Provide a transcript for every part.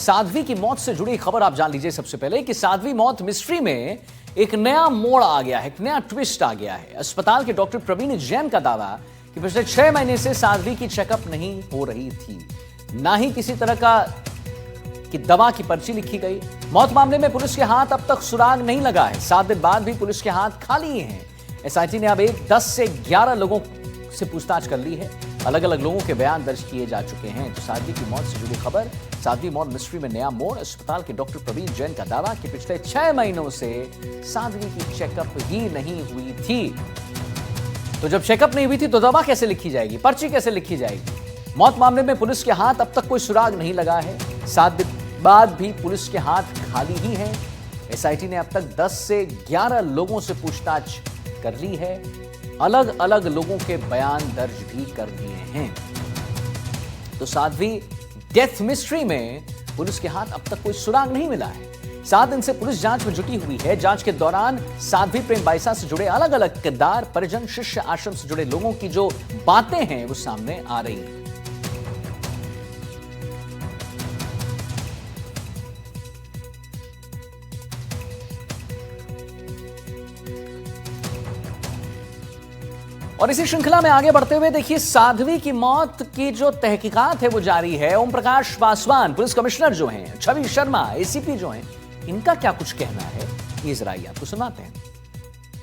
साध्वी की मौत से जुड़ी खबर आप जान लीजिए सबसे पहले कि साध्वी मौत मिस्ट्री में एक नया मोड़ आ गया है, एक नया ट्विस्ट आ गया है। अस्पताल के डॉक्टर प्रवीण जैन का दावा कि पिछले 6 महीने से साध्वी की चेकअप नहीं हो रही थी, ना ही किसी तरह का कि दवा की पर्ची लिखी गई। मौत मामले में पुलिस के हाथ अब तक सुराग नहीं लगा है। 7 दिन बाद भी पुलिस के हाथ खाली हैं। एसआईटी ने अब 10 से 11 लोगों से पूछताछ कर ली है। अलग अलग लोगों के बयान दर्ज किए जा चुके हैं। तो साध्वी की मौत से जुड़ी खबर, साध्वी मौत मिस्ट्री में नया मोड़। अस्पताल के डॉक्टर प्रवीण जैन का दावा कि पिछले 6 महीनों से साध्वी की चेकअप ही नहीं हुई थी। तो जब चेकअप नहीं हुई थी तो दवा कैसे लिखी जाएगी, पर्ची कैसे लिखी जाएगी? मौत मामले में पुलिस के हाथ अब तक कोई सुराग नहीं लगा है। 7 दिन बाद भी पुलिस के हाथ खाली ही हैं। एसआईटी ने अब तक 10 से 11 लोगों से पूछताछ कर ली है। अलग अलग लोगों के बयान दर्ज भी कर दिए हैं। तो साध्वी डेथ मिस्ट्री में पुलिस के हाथ अब तक कोई सुराग नहीं मिला है। 7 दिन से पुलिस जांच में जुटी हुई है। जांच के दौरान साध्वी प्रेम बाइसा से जुड़े अलग अलग किरदार, परिजन, शिष्य आश्रम से जुड़े लोगों की जो बातें हैं वो सामने आ रही हैं। और इसी श्रृंखला में आगे बढ़ते हुए देखिए, साध्वी की मौत की जो तहकीकात है वो जारी है। ओम प्रकाश पासवान पुलिस कमिश्नर जो हैं, छवि शर्मा एसीपी जो हैं, इनका क्या कुछ कहना है, ये जरा आपको सुनाते हैं।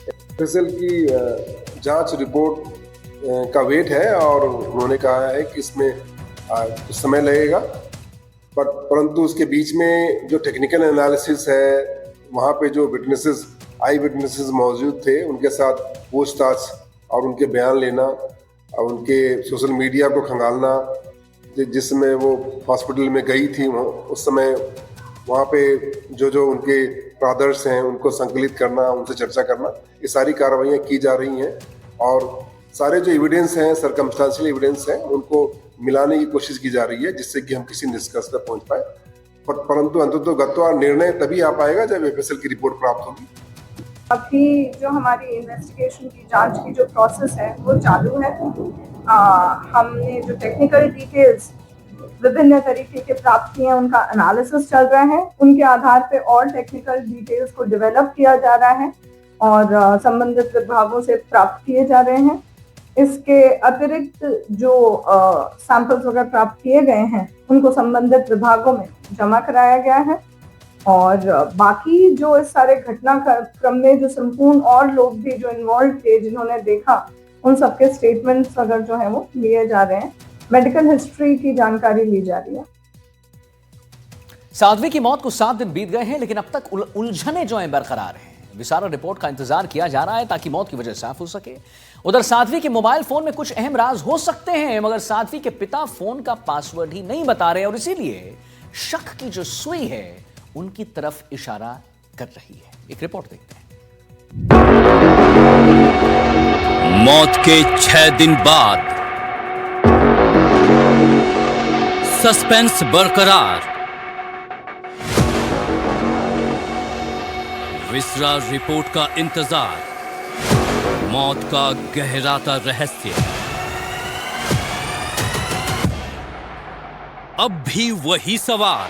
एफएसएल की जांच रिपोर्ट का वेट है और उन्होंने कहा है कि इसमें कुछ समय लगेगा, परंतु उसके बीच में जो टेक्निकल एनालिसिस है, वहाँ पे जो विटनेसेस, आई विटनेसेस मौजूद थे, उनके साथ पूछताछ और उनके बयान लेना और उनके सोशल मीडिया को खंगालना, जिसमें वो हॉस्पिटल में गई थी उस समय वहाँ पे जो उनके ब्रदर्स हैं उनको संकलित करना, उनसे चर्चा करना, ये सारी कार्रवाइयाँ की जा रही हैं। और सारे जो एविडेंस हैं, सर्कमस्टेंशियल एविडेंस हैं, उनको मिलाने की कोशिश की जा रही है जिससे कि हम किसी निष्कर्ष पर पहुँच पाए। परंतु अंततः निर्णय तभी आ पाएगा जब एफएसएल की रिपोर्ट प्राप्त होगी। अभी जो हमारी इन्वेस्टिगेशन की जांच की जो प्रोसेस है वो चालू है। हमने जो टेक्निकल डिटेल्स विभिन्न तरीके के प्राप्त किए हैं, उनका एनालिसिस चल रहा है। उनके आधार पे और टेक्निकल डिटेल्स को डेवलप किया जा रहा है और संबंधित विभागों से प्राप्त किए जा रहे हैं। इसके अतिरिक्त जो सैंपल्स वगैरह प्राप्त किए गए हैं उनको संबंधित विभागों में जमा कराया गया है। और बाकी जो इस सारे घटनाक्रम में जो संपूर्ण और लोग भी जो इन्वॉल्व थे, जिन्होंने देखा, उन सबके स्टेटमेंट्स अगर जो है वो लिए जा रहे हैं। मेडिकल हिस्ट्री की जानकारी ली जा रही है। साध्वी की मौत को 7 दिन बीत गए हैं, लेकिन अब तक उलझने जो हैं बरकरार हैं। विसारा रिपोर्ट का इंतजार किया जा रहा है ताकि मौत की वजह साफ हो सके। उधर साध्वी के मोबाइल फोन में कुछ अहम राज हो सकते हैं, मगर साध्वी के पिता फोन का पासवर्ड ही नहीं बता रहे और इसीलिए शक की जो सुई है उनकी तरफ इशारा कर रही है। एक रिपोर्ट देखते हैं। मौत के 6 दिन बाद सस्पेंस बरकरार। विसरा रिपोर्ट का इंतजार, मौत का गहराता रहस्य। अब भी वही सवाल,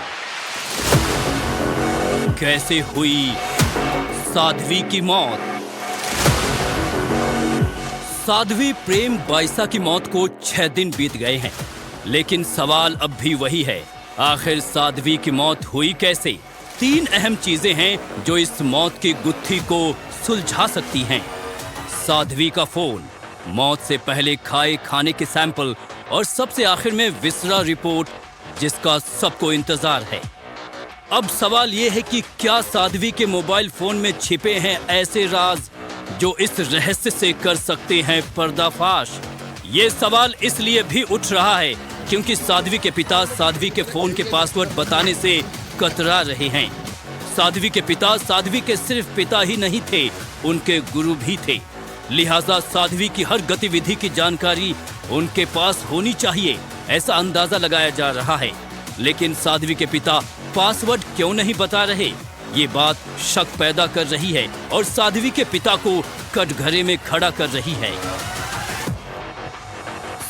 कैसे हुई साध्वी की मौत? साध्वी प्रेम बाइसा की मौत को 6 दिन बीत गए हैं, लेकिन सवाल अब भी वही है, आखिर साध्वी की मौत हुई कैसे? 3 अहम चीजें हैं जो इस मौत की गुत्थी को सुलझा सकती हैं। साध्वी का फोन, मौत से पहले खाए खाने के सैंपल और सबसे आखिर में विसरा रिपोर्ट, जिसका सबको इंतजार है। अब सवाल यह है कि क्या साध्वी के मोबाइल फोन में छिपे हैं ऐसे राज जो इस रहस्य से कर सकते हैं पर्दाफाश? ये सवाल इसलिए भी उठ रहा है क्योंकि साध्वी के पिता साध्वी के फोन के पासवर्ड बताने से कतरा रहे हैं। साध्वी के पिता साध्वी के सिर्फ पिता ही नहीं थे, उनके गुरु भी थे। लिहाजा साध्वी की हर गतिविधि की जानकारी उनके पास होनी चाहिए, ऐसा अंदाजा लगाया जा रहा है। लेकिन साध्वी के पिता पासवर्ड क्यों नहीं बता रहे? ये बात शक पैदा कर रही है और साध्वी के पिता को कटघरे में खड़ा कर रही है।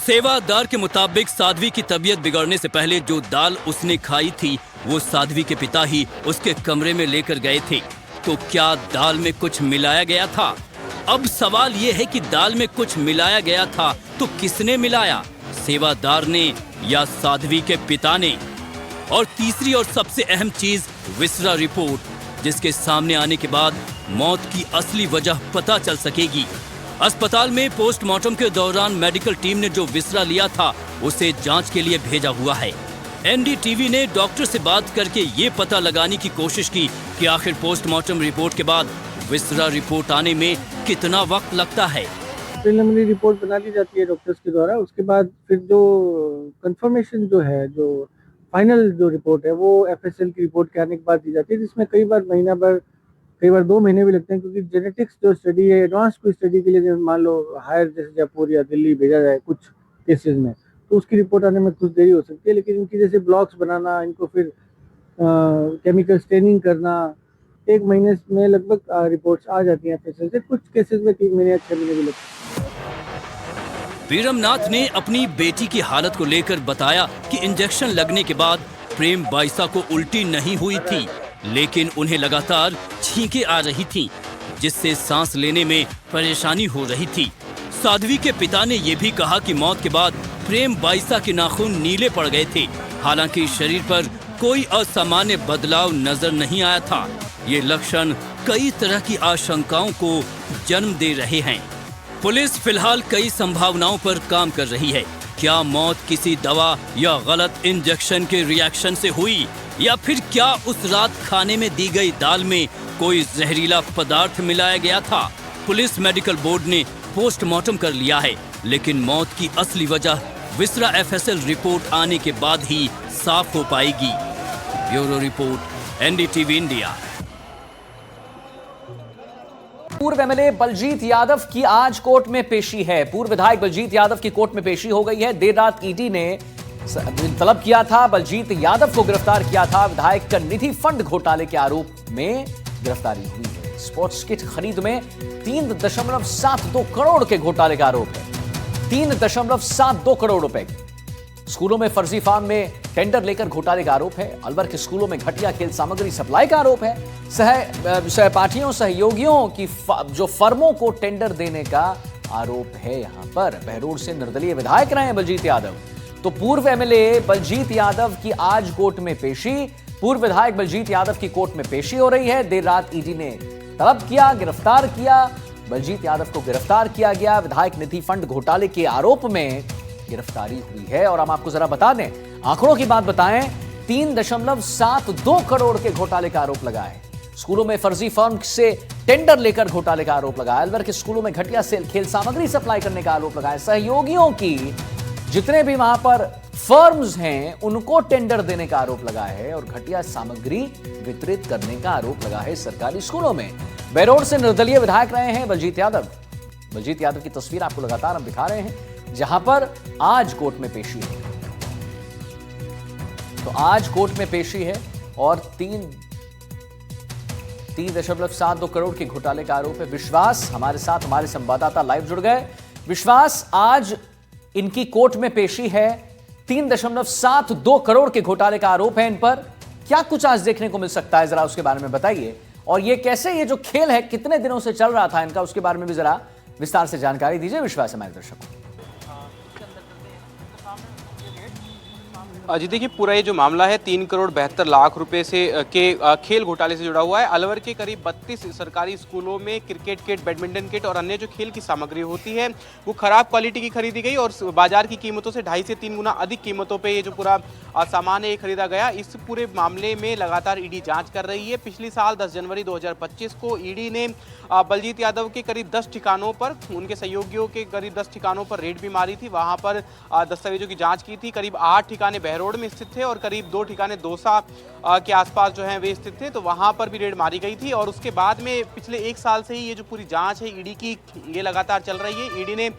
सेवादार के मुताबिक साध्वी की तबीयत बिगड़ने से पहले जो दाल उसने खाई थी वो साध्वी के पिता ही उसके कमरे में लेकर गए थे। तो क्या दाल में कुछ मिलाया गया था? अब सवाल ये है कि दाल में कुछ मिलाया गया था तो किसने मिलाया, सेवादार ने या साध्वी के पिता ने? और तीसरी और सबसे अहम चीज, विसरा रिपोर्ट, जिसके सामने आने के बाद मौत की असली वजह पता चल सकेगी। अस्पताल में पोस्टमार्टम के दौरान मेडिकल टीम ने जो विसरा लिया था उसे जांच के लिए भेजा हुआ है। एनडीटीवी ने डॉक्टर से बात करके ये पता लगाने की कोशिश की कि आखिर पोस्टमार्टम रिपोर्ट के बाद विसरा रिपोर्ट आने में कितना वक्त लगता है। प्रिलिमिनरी रिपोर्ट बना ली जाती है डॉक्टर्स के द्वारा, उसके बाद फिर जो कंफर्मेशन जो है, जो फाइनल जो रिपोर्ट है, वो एफएसएल की रिपोर्ट के आने के बाद दी जाती है, जिसमें कई बार महीना भर, कई बार 2 महीने भी लगते हैं, क्योंकि जेनेटिक्स जो स्टडी है, एडवांस कोई स्टडी के लिए मान लो हायर जैसे जयपुर या दिल्ली भेजा जाए कुछ केसेस में, तो उसकी रिपोर्ट आने में कुछ देरी हो सकती है। लेकिन इनकी जैसे ब्लॉक्स बनाना, इनको फिर केमिकल स्टेनिंग करना, 1 महीने में लगभग रिपोर्ट्स आ जाती हैं एफएसएल से। कुछ केसेस में 3 महीने या 6 महीने भी लगते हैं। वीरमनाथ ने अपनी बेटी की हालत को लेकर बताया कि इंजेक्शन लगने के बाद प्रेम बाईसा को उल्टी नहीं हुई थी, लेकिन उन्हें लगातार छींकें आ रही थीं, जिससे सांस लेने में परेशानी हो रही थी। साध्वी के पिता ने यह भी कहा कि मौत के बाद प्रेम बाईसा के नाखून नीले पड़ गए थे, हालांकि शरीर पर कोई असामान्य बदलाव नजर नहीं आया था। ये लक्षण कई तरह की आशंकाओं को जन्म दे रहे हैं। पुलिस फिलहाल कई संभावनाओं पर काम कर रही है। क्या मौत किसी दवा या गलत इंजेक्शन के रिएक्शन से हुई, या फिर क्या उस रात खाने में दी गई दाल में कोई जहरीला पदार्थ मिलाया गया था? पुलिस मेडिकल बोर्ड ने पोस्टमार्टम कर लिया है, लेकिन मौत की असली वजह विसरा एफएसएल रिपोर्ट आने के बाद ही साफ हो पाएगी। Bureau report, NDTV India. पूर्व एमएलए बलजीत यादव की आज कोर्ट में पेशी है। पूर्व विधायक बलजीत यादव की कोर्ट में पेशी हो गई है। देर रात ईडी ने तलब किया था, बलजीत यादव को गिरफ्तार किया था। विधायक का निधि फंड घोटाले के आरोप में गिरफ्तारी हुई है। स्पोर्ट्स किट खरीद में 3.72 करोड़ के घोटाले का आरोप है। 3.72 करोड़ रुपए। स्कूलों में फर्जी फॉर्म में टेंडर लेकर घोटाले का आरोप है। अलवर के स्कूलों में घटिया खेल सामग्री सप्लाई का आरोप है। सहपाठियों सहयोगियों की जो फर्मों को टेंडर देने का आरोप है। यहां पर बहरोड से निर्दलीय विधायक रहे हैं बलजीत यादव। तो पूर्व एमएलए बलजीत यादव की आज कोर्ट में पेशी। पूर्व विधायक बलजीत यादव की कोर्ट में पेशी हो रही है। देर रात ईडी ने तलब किया, गिरफ्तार किया। बलजीत यादव को गिरफ्तार किया गया। विधायक निधि फंड घोटाले के आरोप में गिरफ्तारी हुई है। और हम आपको जरा बता दें, आंकड़ों की बात बताएं, 3.72 करोड़ के घोटाले का आरोप लगा है। स्कूलों में फर्जी फर्म से टेंडर लेकर घोटाले का आरोप लगा है। अलवर के स्कूलों में घटिया खेल सामग्री सप्लाई करने का आरोप लगा है। सहयोगियों की जितने भी वहां पर फर्म्स हैं उनको टेंडर देने का आरोप लगा है और घटिया सामग्री वितरित करने का आरोप लगा है सरकारी स्कूलों में। बहरोड से निर्दलीय विधायक रहे हैं बलजीत यादव। बलजीत यादव की तस्वीर आपको लगातार हम दिखा रहे हैं, जहां पर आज कोर्ट में पेशी है। तो आज कोर्ट में पेशी है और 3.72 करोड़ के घोटाले का आरोप है। विश्वास हमारे साथ, हमारे संवाददाता लाइव जुड़ गए। विश्वास, आज इनकी कोर्ट में पेशी है। 3.72 करोड़ के घोटाले का आरोप है इन पर। क्या कुछ आज देखने को मिल सकता है, जरा उसके बारे में बताइए। और ये कैसे, ये जो खेल है कितने दिनों से चल रहा था इनका, उसके बारे में भी जरा विस्तार से जानकारी दीजिए विश्वास हमारे दर्शकों। जी देखिए, पूरा ये जो मामला है 3 करोड़ 72 लाख रुपए से के खेल घोटाले से जुड़ा हुआ है। अलवर के करीब 32 सरकारी स्कूलों में क्रिकेट किट, बैडमिंटन किट और अन्य जो खेल की सामग्री होती है वो खराब क्वालिटी की खरीदी गई और बाजार की कीमतों से 2.5 से 3 गुना अधिक कीमतों पे ये जो पूरा सामान है ये खरीदा गया। इस पूरे मामले में लगातार ईडी जांच कर रही है। पिछले साल 10 जनवरी 2025 को ईडी ने बलजीत यादव के करीब 10 ठिकानों पर, उनके सहयोगियों के करीब 10 ठिकानों पर रेड भी मारी थी। वहां पर दस्तावेजों की जांच की थी। करीब 8 ठिकाने बहरोड में स्थित थे और करीब 2 ठिकाने दौसा के आसपास जो हैं वे स्थित थे, तो वहां पर भी रेड मारी गई थी। और उसके बाद में पिछले 1 साल से ही ये जो पूरी जांच है ईडी की, ये लगातार चल रही है। ईडी ने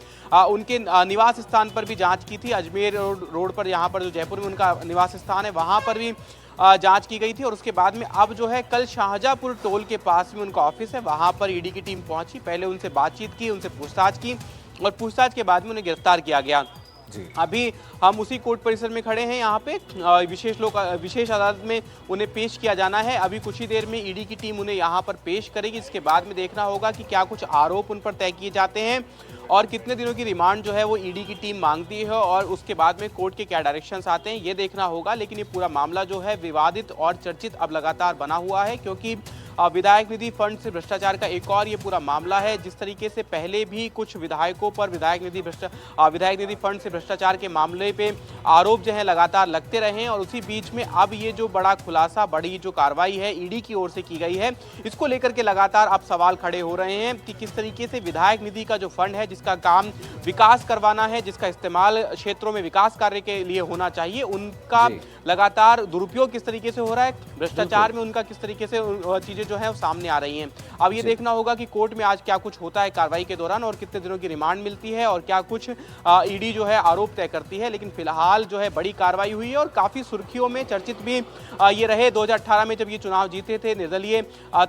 उनके निवास स्थान पर भी जांच की थी। अजमेर रोड पर, यहाँ पर जो जयपुर में उनका निवास स्थान है, वहां पर भी जांच की गई थी। और उसके बाद में अब जो है कल शाहजहाँपुर टोल के पास में उनका ऑफिस है, वहां पर ईडी की टीम पहुंची। पहले उनसे बातचीत की, उनसे पूछताछ की और पूछताछ के बाद में उन्हें गिरफ्तार किया गया। जी। अभी हम उसी कोर्ट परिसर में खड़े हैं। यहाँ पे विशेष अदालत में उन्हें पेश किया जाना है। अभी कुछ ही देर में ईडी की टीम उन्हें यहाँ पर पेश करेगी। इसके बाद में देखना होगा कि क्या कुछ आरोप उन पर तय किए जाते हैं और कितने दिनों की रिमांड जो है वो ईडी की टीम मांगती है और उसके बाद में कोर्ट के क्या डायरेक्शंस आते हैं ये देखना होगा। लेकिन ये पूरा मामला जो है विवादित और चर्चित अब लगातार बना हुआ है, क्योंकि विधायक निधि फंड से भ्रष्टाचार का एक और ये पूरा मामला है। जिस तरीके से पहले भी कुछ विधायकों पर विधायक निधि फंड से भ्रष्टाचार के मामले पे आरोप जो है लगातार लगते रहे हैं और उसी बीच में अब ये जो बड़ा खुलासा, बड़ी जो कार्रवाई है ईडी की ओर से की गई है, इसको लेकर के लगातार अब सवाल खड़े हो रहे हैं कि किस तरीके से विधायक निधि का जो फंड है, जिसका काम विकास करवाना है, जिसका इस्तेमाल क्षेत्रों में विकास कार्य के लिए होना चाहिए, उनका लगातार दुरुपयोग किस तरीके से हो रहा है, भ्रष्टाचार में उनका किस तरीके से चीजें जो है वो सामने आ रही हैं। अब ये देखना होगा कि कोर्ट में आज क्या कुछ होता है कार्रवाई के दौरान और कितने दिनों की रिमांड मिलती है और क्या कुछ ईडी जो है आरोप तय करती है। लेकिन फिलहाल जो है बड़ी कार्रवाई हुई है और काफी सुर्खियों में चर्चित भी ये रहे। 2018 में जब ये चुनाव जीते थे निर्दलीय,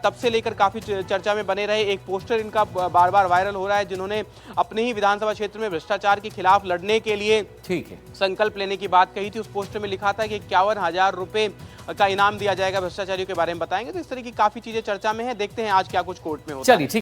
तब से लेकर काफी चर्चा में बने रहे। एक पोस्टर इनका बार बार वायरल हो रहा है, जिन्होंने अपने ही विधानसभा क्षेत्र में भ्रष्टाचार के खिलाफ लड़ने के लिए ठीक है संकल्प लेने की बात कही थी। उस पोस्टर में लिखा था कि 51,000 रुपए का इनाम दिया जाएगा भ्रष्टाचारियों के बारे में बताएंगे। तो इस तरह की काफी चीजें चर्चा में है। देखते हैं आज क्या कुछ कोर्ट में होता है। चलिए ठीक।